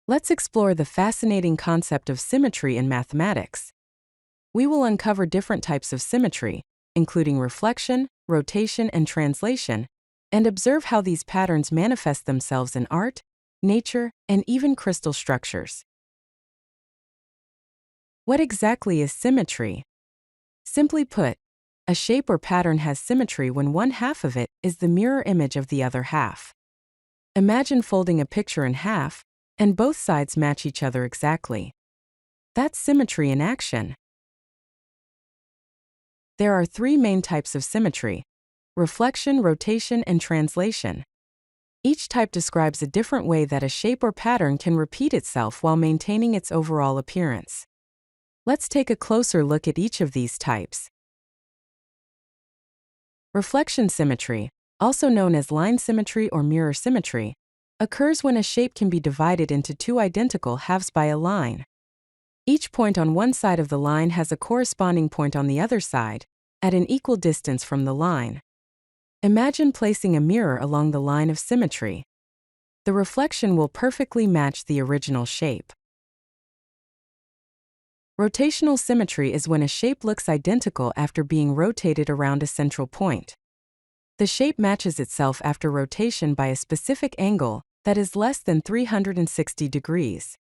Let's explore the fascinating concept of symmetry in mathematics. We will uncover different types of symmetry, including reflection, rotation, and translation, and observe how these patterns manifest themselves in art, nature, and even crystal structures. What exactly is symmetry? Simply put, a shape or pattern has symmetry when one half of it is the mirror image of the other half. Imagine folding a picture in half, and both sides match each other exactly. That's symmetry in action. There are three main types of symmetry: reflection, rotation, and translation. Each type describes a different way that a shape or pattern can repeat itself while maintaining its overall appearance. Let's take a closer look at each of these types. Reflection symmetry, also known as line symmetry or mirror symmetry, occurs when a shape can be divided into two identical halves by a line. Each point on one side of the line has a corresponding point on the other side, at an equal distance from the line. Imagine placing a mirror along the line of symmetry. The reflection will perfectly match the original shape. Rotational symmetry is when a shape looks identical after being rotated around a central point. The shape matches itself after rotation by a specific angle that is less than 360 degrees.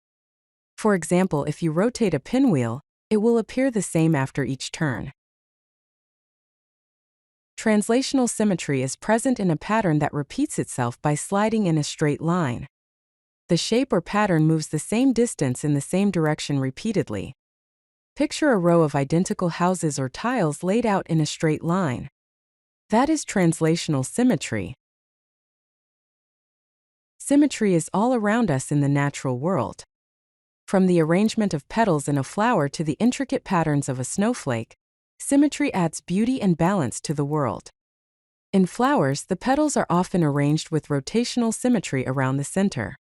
For example, if you rotate a pinwheel, it will appear the same after each turn. Translational symmetry is present in a pattern that repeats itself by sliding in a straight line. The shape or pattern moves the same distance in the same direction repeatedly. Picture a row of identical houses or tiles laid out in a straight line. That is translational symmetry. Symmetry is all around us in the natural world. From the arrangement of petals in a flower to the intricate patterns of a snowflake, symmetry adds beauty and balance to the world. In flowers, the petals are often arranged with rotational symmetry around the center.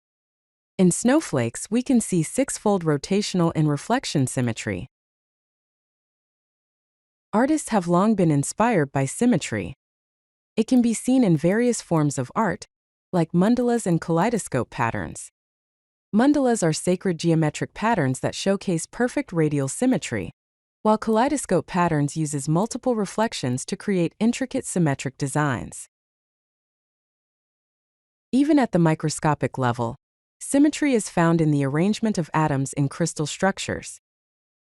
In snowflakes, we can see six-fold rotational and reflection symmetry. Artists have long been inspired by symmetry. It can be seen in various forms of art, like mandalas and kaleidoscope patterns. Mandalas are sacred geometric patterns that showcase perfect radial symmetry, while kaleidoscope patterns uses multiple reflections to create intricate symmetric designs. Even at the microscopic level, symmetry is found in the arrangement of atoms in crystal structures.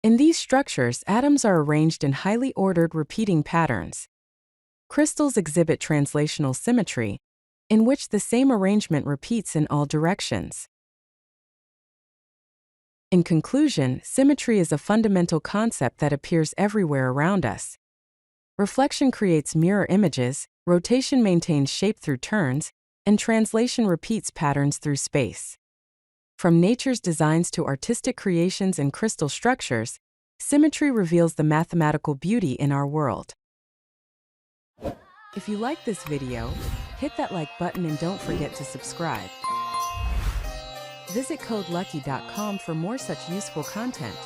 In these structures, atoms are arranged in highly ordered repeating patterns. Crystals exhibit translational symmetry, in which the same arrangement repeats in all directions. In conclusion, symmetry is a fundamental concept that appears everywhere around us. Reflection creates mirror images, rotation maintains shape through turns, and translation repeats patterns through space. From nature's designs to artistic creations and crystal structures, symmetry reveals the mathematical beauty in our world. If you like this video, hit that like button and don't forget to subscribe. Visit CodeLucky.com for more such useful content.